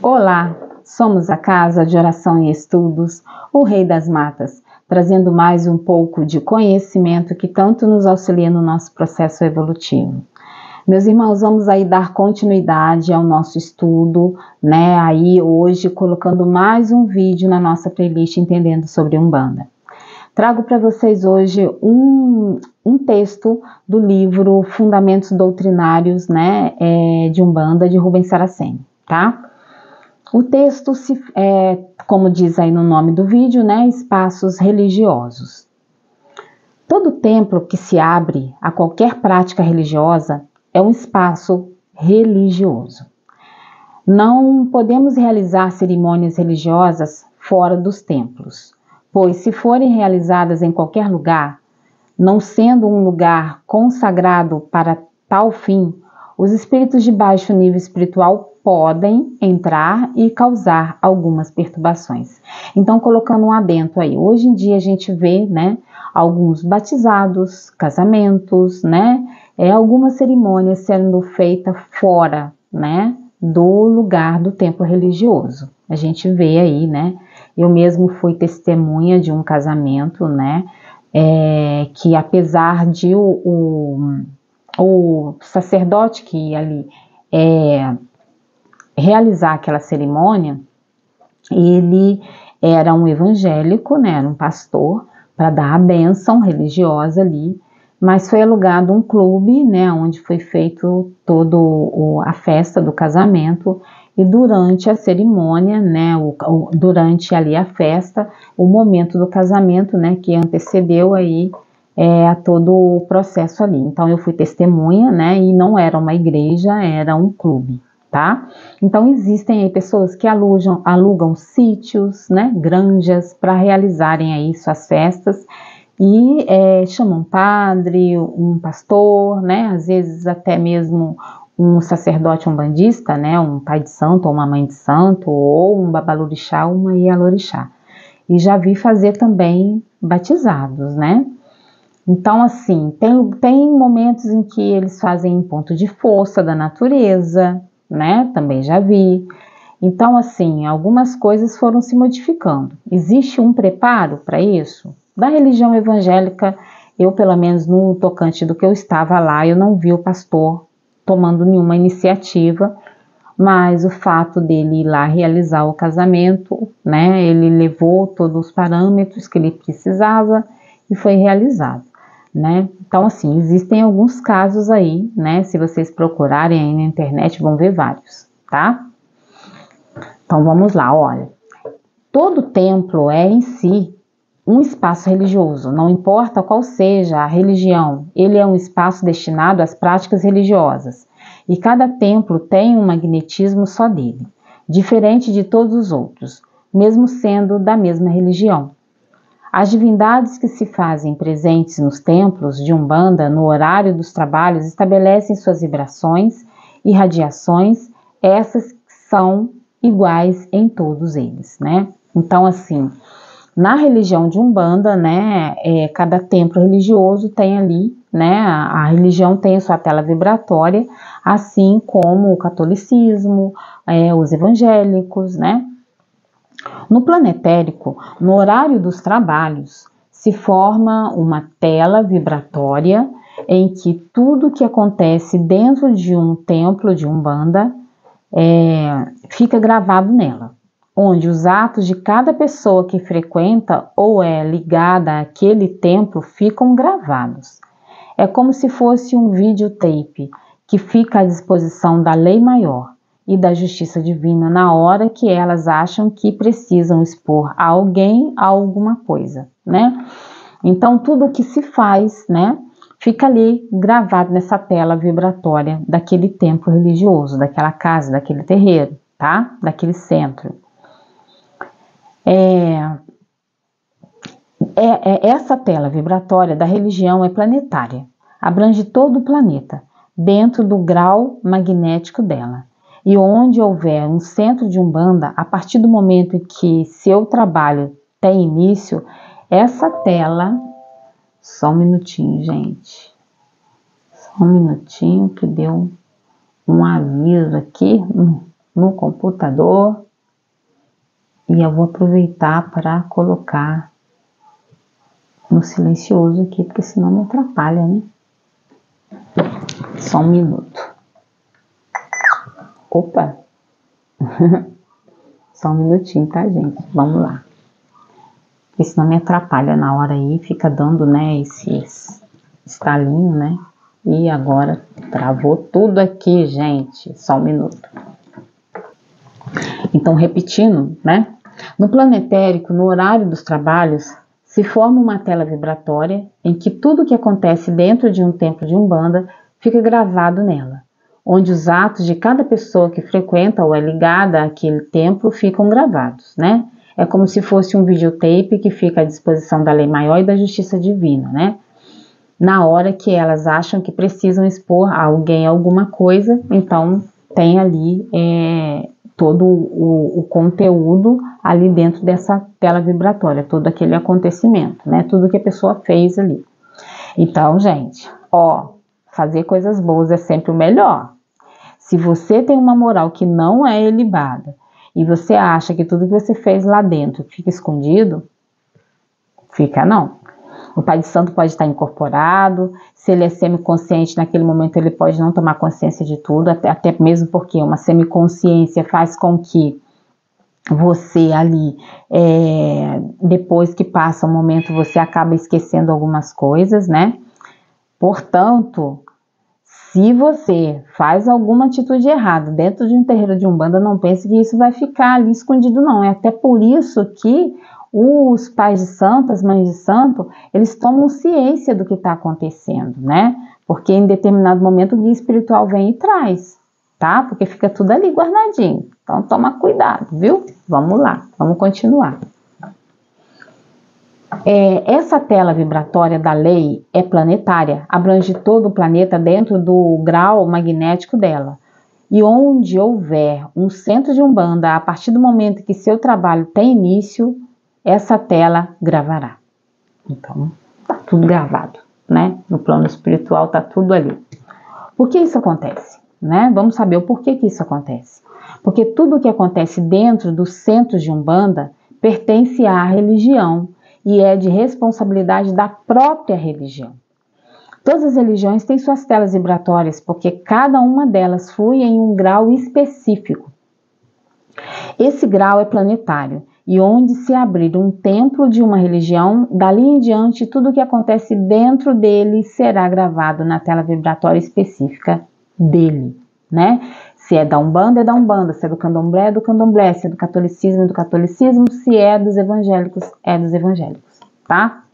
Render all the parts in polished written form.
Olá, somos a Casa de Oração e Estudos, o Rei das Matas, trazendo mais um pouco de conhecimento que tanto nos auxilia no nosso processo evolutivo. Meus irmãos, vamos aí dar continuidade ao nosso estudo, né? Aí hoje colocando mais um vídeo na nossa playlist Entendendo sobre Umbanda. Trago para vocês hoje um texto do livro Fundamentos Doutrinários, né, de Umbanda, de Rubens Saraceni, tá? O texto, como diz aí no nome do vídeo, né, espaços religiosos. Todo templo que se abre a qualquer prática religiosa é um espaço religioso. Não podemos realizar cerimônias religiosas fora dos templos, pois se forem realizadas em qualquer lugar, não sendo um lugar consagrado para tal fim, os espíritos de baixo nível espiritual podem entrar e causar algumas perturbações. Então, colocando um adendo aí, hoje em dia a gente vê, né, alguns batizados, casamentos, né, algumas cerimônias sendo feitas fora, né, do lugar do templo religioso. A gente vê aí, né, eu mesmo fui testemunha de um casamento, né, que apesar de o sacerdote que ia ali realizar aquela cerimônia, ele era um evangélico, né, era um pastor, para dar a bênção religiosa ali, mas foi alugado um clube, né, onde foi feito toda a festa do casamento, e durante a cerimônia, né, durante ali a festa, o momento do casamento, né, que antecedeu aí a todo o processo ali. Então eu fui testemunha, né, e não era uma igreja, era um clube, tá? Então existem aí pessoas que alugam sítios, né, granjas, para realizarem aí suas festas, e chamam um padre, um pastor, né, às vezes até mesmo um sacerdote umbandista, né, um pai de santo ou uma mãe de santo, ou um babalorixá ou uma ialorixá. E já vi fazer também batizados, né? Então, assim, tem momentos em que eles fazem em ponto de força da natureza, né? Também já vi. Então, assim, algumas coisas foram se modificando. Existe um preparo para isso? Da religião evangélica, eu, pelo menos no tocante do que eu estava lá, eu não vi o pastor tomando nenhuma iniciativa, mas o fato dele ir lá realizar o casamento, né, ele levou todos os parâmetros que ele precisava e foi realizado, né. Então, assim, existem alguns casos aí, né, se vocês procurarem aí na internet vão ver vários, tá? Então, vamos lá, olha. Todo templo é em si um espaço religioso, não importa qual seja a religião, ele é um espaço destinado às práticas religiosas. E cada templo tem um magnetismo só dele, diferente de todos os outros, mesmo sendo da mesma religião. As divindades que se fazem presentes nos templos de Umbanda no horário dos trabalhos estabelecem suas vibrações e radiações, essas são iguais em todos eles, né? Então, assim, na religião de Umbanda, né, cada templo religioso tem ali, né, a religião tem a sua tela vibratória, assim como o catolicismo, os evangélicos, né. No planetérico, no horário dos trabalhos, se forma uma tela vibratória em que tudo que acontece dentro de um templo de Umbanda fica gravado nela, onde os atos de cada pessoa que frequenta ou é ligada àquele templo ficam gravados. É como se fosse um videotape que fica à disposição da lei maior e da justiça divina na hora que elas acham que precisam expor a alguém a alguma coisa, né? Então, tudo o que se faz, né, fica ali gravado nessa tela vibratória daquele templo religioso, daquela casa, daquele terreiro, tá? Daquele centro. Essa tela vibratória da religião é planetária, abrange todo o planeta, dentro do grau magnético dela. E onde houver um centro de Umbanda, a partir do momento em que seu trabalho tem início, essa tela... Só um minutinho, gente. Só um minutinho que deu um aviso aqui. no computador e eu vou aproveitar para colocar no silencioso aqui, porque senão me atrapalha, né? Só um minuto. Opa! Só um minutinho, tá, gente? Vamos lá. Porque senão me atrapalha na hora aí, fica dando, né, esses estalinho, né? E agora travou tudo aqui, gente. Só um minuto. Então, repetindo, né? No planetérico, no horário dos trabalhos, se forma uma tela vibratória em que tudo que acontece dentro de um templo de Umbanda fica gravado nela, onde os atos de cada pessoa que frequenta ou é ligada àquele templo ficam gravados, né? É como se fosse um videotape que fica à disposição da lei maior e da justiça divina, né? Na hora que elas acham que precisam expor a alguém alguma coisa, então tem ali todo o conteúdo ali dentro dessa tela vibratória, todo aquele acontecimento, né? Tudo que a pessoa fez ali. Então, gente, fazer coisas boas é sempre o melhor. Se você tem uma moral que não é ilibada e você acha que tudo que você fez lá dentro fica escondido, fica não. O Pai de Santo pode estar incorporado, se ele é semiconsciente, naquele momento ele pode não tomar consciência de tudo, até mesmo porque uma semiconsciência faz com que você ali, depois que passa o momento, você acaba esquecendo algumas coisas, né? Portanto, se você faz alguma atitude errada dentro de um terreiro de Umbanda, não pense que isso vai ficar ali escondido, não. É até por isso que os pais de santo, as mães de santo, eles tomam ciência do que está acontecendo, né? Porque em determinado momento o guia espiritual vem e traz, tá? Porque fica tudo ali guardadinho. Então toma cuidado, viu? Vamos lá, vamos continuar. Essa tela vibratória da lei é planetária, abrange todo o planeta dentro do grau magnético dela. E onde houver um centro de Umbanda, a partir do momento que seu trabalho tem início, essa tela gravará. Então, tá tudo gravado, né? No plano espiritual tá tudo ali. Por que isso acontece, né? Vamos saber o porquê que isso acontece. Porque tudo que acontece dentro dos centros de Umbanda pertence à religião e é de responsabilidade da própria religião. Todas as religiões têm suas telas vibratórias, porque cada uma delas flui em um grau específico. Esse grau é planetário, e onde se abrir um templo de uma religião, dali em diante, tudo o que acontece dentro dele será gravado na tela vibratória específica dele, né? Se é da Umbanda, é da Umbanda, se é do Candomblé, é do Candomblé, se é do catolicismo, é do catolicismo, se é dos evangélicos, é dos evangélicos, tá?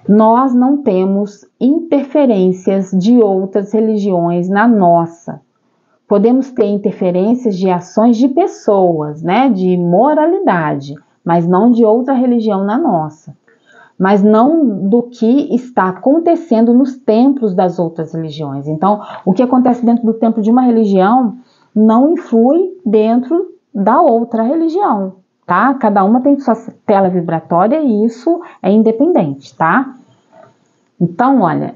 Nós não temos interferências de outras religiões na nossa. Podemos ter interferências de ações de pessoas, né, de moralidade, mas não de outra religião na nossa. Mas não do que está acontecendo nos templos das outras religiões. Então, o que acontece dentro do templo de uma religião não influi dentro da outra religião, tá? Cada uma tem sua tela vibratória e isso é independente, tá? Então, olha,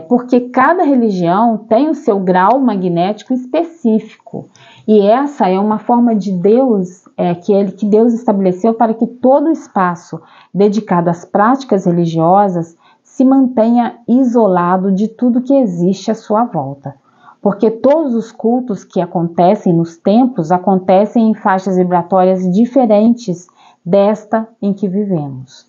porque cada religião tem o seu grau magnético específico. E essa é uma forma de Deus, que Deus estabeleceu para que todo o espaço dedicado às práticas religiosas se mantenha isolado de tudo que existe à sua volta. Porque todos os cultos que acontecem nos templos acontecem em faixas vibratórias diferentes desta em que vivemos.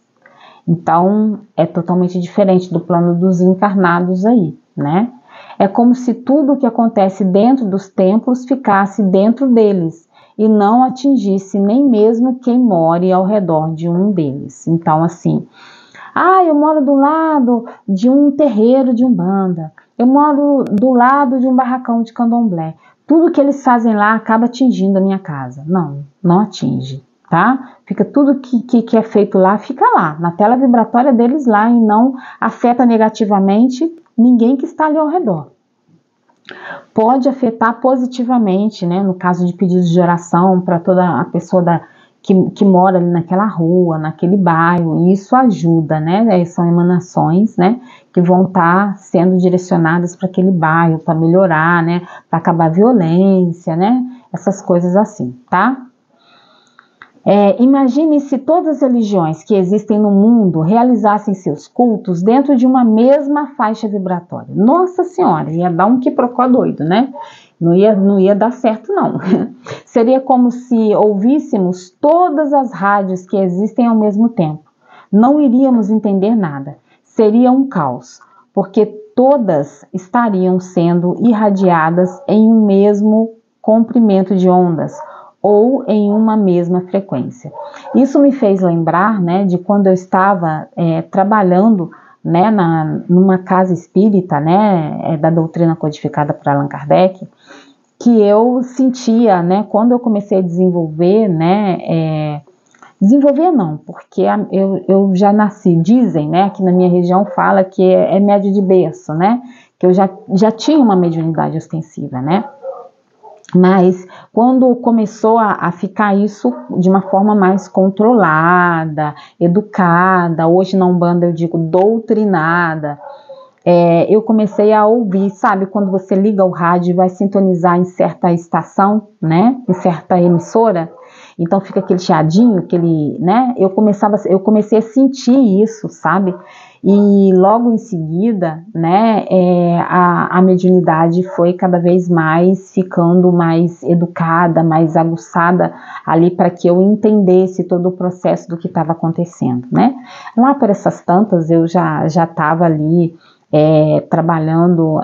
Então, é totalmente diferente do plano dos encarnados aí, né? É como se tudo o que acontece dentro dos templos ficasse dentro deles e não atingisse nem mesmo quem more ao redor de um deles. Então, assim, eu moro do lado de um terreiro de Umbanda, eu moro do lado de um barracão de Candomblé. Tudo que eles fazem lá acaba atingindo a minha casa. Não, não atinge. Tá? Fica tudo que é feito lá, fica lá, na tela vibratória deles lá e não afeta negativamente ninguém que está ali ao redor. Pode afetar positivamente, né? No caso de pedidos de oração para toda a pessoa que mora ali naquela rua, naquele bairro, e isso ajuda, né? São emanações, né? Que vão estar sendo direcionadas para aquele bairro, para melhorar, né? Para acabar a violência, né? essas coisas assim, tá? Imagine se todas as religiões que existem no mundo realizassem seus cultos dentro de uma mesma faixa vibratória. Nossa Senhora, ia dar um quiprocó doido, né? Não ia dar certo, não. Seria como se ouvíssemos todas as rádios que existem ao mesmo tempo. Não iríamos entender nada. Seria um caos, porque todas estariam sendo irradiadas em um mesmo comprimento de ondas, ou em uma mesma frequência. Isso me fez lembrar, né, de quando eu estava trabalhando, né, numa casa espírita, né, da doutrina codificada por Allan Kardec, que eu sentia, né, quando eu comecei a desenvolver, né, desenvolver não, porque eu já nasci, dizem, né, aqui na minha região fala que é médio de berço, né, que eu já tinha uma mediunidade ostensiva, né. Mas quando começou a ficar isso de uma forma mais controlada, educada, hoje na Umbanda eu digo doutrinada, eu comecei a ouvir, sabe, quando você liga o rádio e vai sintonizar em certa estação, né, em certa emissora, então fica aquele chiadinho, né, eu comecei a sentir isso, sabe, e logo em seguida, né, a mediunidade foi cada vez mais ficando mais educada, mais aguçada ali para que eu entendesse todo o processo do que estava acontecendo, né. Lá por essas tantas eu já estava ali trabalhando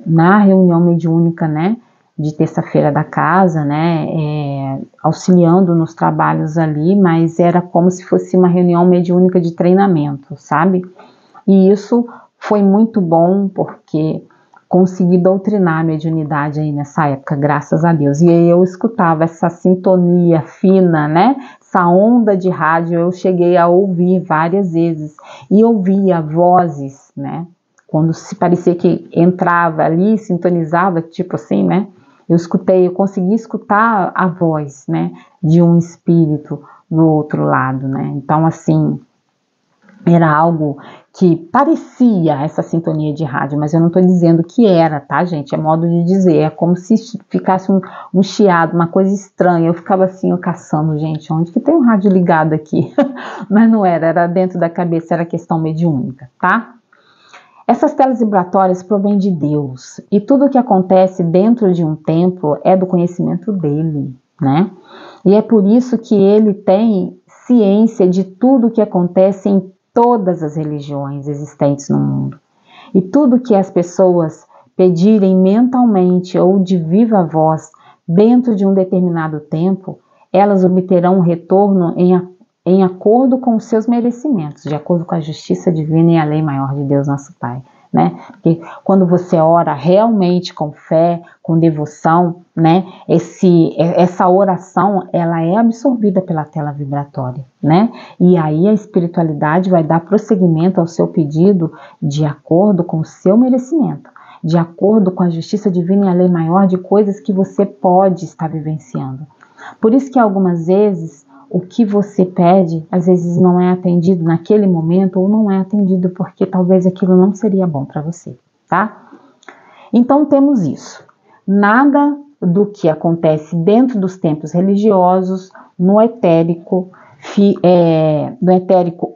na reunião mediúnica, né, de terça-feira da casa, né, auxiliando nos trabalhos ali, mas era como se fosse uma reunião mediúnica de treinamento, sabe? E isso foi muito bom porque consegui doutrinar a mediunidade aí nessa época, graças a Deus. E aí eu escutava essa sintonia fina, né? Essa onda de rádio eu cheguei a ouvir várias vezes e ouvia vozes, né? Quando se parecia que entrava ali, sintonizava, tipo assim, né? Eu consegui escutar a voz, né, de um espírito no outro lado, né, então assim, era algo que parecia essa sintonia de rádio, mas eu não estou dizendo que era, tá, gente, é modo de dizer, é como se ficasse um chiado, uma coisa estranha, eu ficava assim, eu caçando, gente, onde que tem um rádio ligado aqui? Mas não era dentro da cabeça, era questão mediúnica, tá? Essas telas vibratórias provêm de Deus e tudo o que acontece dentro de um templo é do conhecimento dele, né? E é por isso que ele tem ciência de tudo o que acontece em todas as religiões existentes no mundo. E tudo que as pessoas pedirem mentalmente ou de viva voz dentro de um determinado tempo, elas obterão um retorno em acordo com os seus merecimentos, de acordo com a justiça divina e a lei maior de Deus nosso Pai, né? Porque quando você ora realmente com fé, com devoção, né? Essa oração, ela é absorvida pela tela vibratória, né? E aí a espiritualidade vai dar prosseguimento ao seu pedido de acordo com o seu merecimento, de acordo com a justiça divina e a lei maior de coisas que você pode estar vivenciando. Por isso que algumas vezes o que você pede, às vezes não é atendido naquele momento ou não é atendido porque talvez aquilo não seria bom para você, tá? Então temos isso. Nada do que acontece dentro dos templos religiosos, no etérico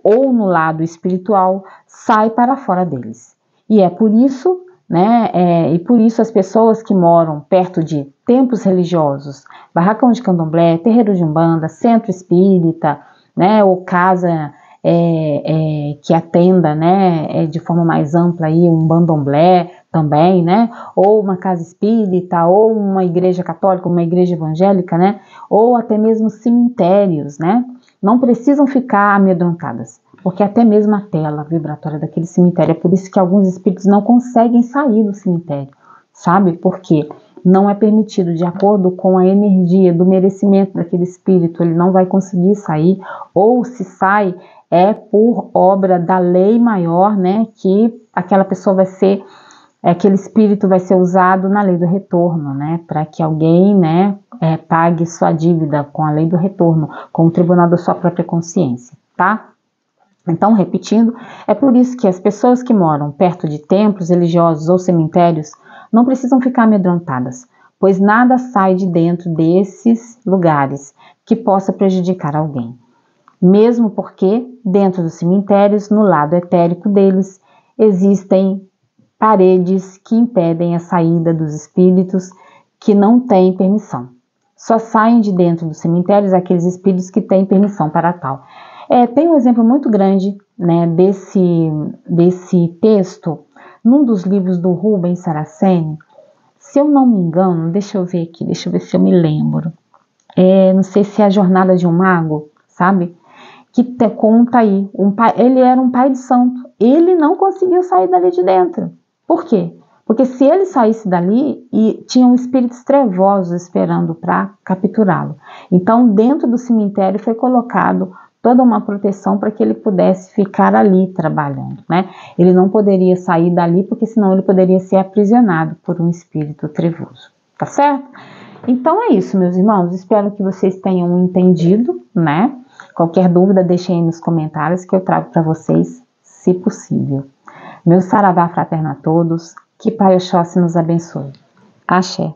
ou no lado espiritual, sai para fora deles. E é por isso, né, e por isso as pessoas que moram perto de templos religiosos, barracão de candomblé, terreiro de umbanda, centro espírita, né, ou casa que atenda, né, de forma mais ampla aí um bandomblé também, né, ou uma casa espírita, ou uma igreja católica, uma igreja evangélica, né, ou até mesmo cemitérios, né, não precisam ficar amedrontadas, porque até mesmo a tela vibratória daquele cemitério, é por isso que alguns espíritos não conseguem sair do cemitério, sabe? Porque não é permitido, de acordo com a energia do merecimento daquele espírito, ele não vai conseguir sair, ou se sai, é por obra da lei maior, né, que aquela pessoa vai ser, aquele espírito vai ser usado na lei do retorno, né, para que alguém, né, pague sua dívida com a lei do retorno, com o tribunal da sua própria consciência, tá? Então, repetindo, é por isso que as pessoas que moram perto de templos religiosos ou cemitérios não precisam ficar amedrontadas, pois nada sai de dentro desses lugares que possa prejudicar alguém. Mesmo porque, dentro dos cemitérios, no lado etérico deles, existem paredes que impedem a saída dos espíritos que não têm permissão. Só saem de dentro dos cemitérios aqueles espíritos que têm permissão para tal. Tem um exemplo muito grande, né, desse texto, num dos livros do Rubens Saraceni. Se eu não me engano, deixa eu ver aqui, deixa eu ver se eu me lembro. Não sei se é A Jornada de um Mago, sabe? Que conta aí, ele era um pai de santo, ele não conseguiu sair dali de dentro. Por quê? Porque se ele saísse dali, tinham espíritos trevosos esperando para capturá-lo. Então, dentro do cemitério foi colocado toda uma proteção para que ele pudesse ficar ali trabalhando, né? Ele não poderia sair dali, porque senão ele poderia ser aprisionado por um espírito trevoso, tá certo? Então é isso, meus irmãos, espero que vocês tenham entendido, né? Qualquer dúvida, deixem aí nos comentários que eu trago para vocês, se possível. Meu saravá fraterno a todos, que Pai Oxóssi nos abençoe. Axé.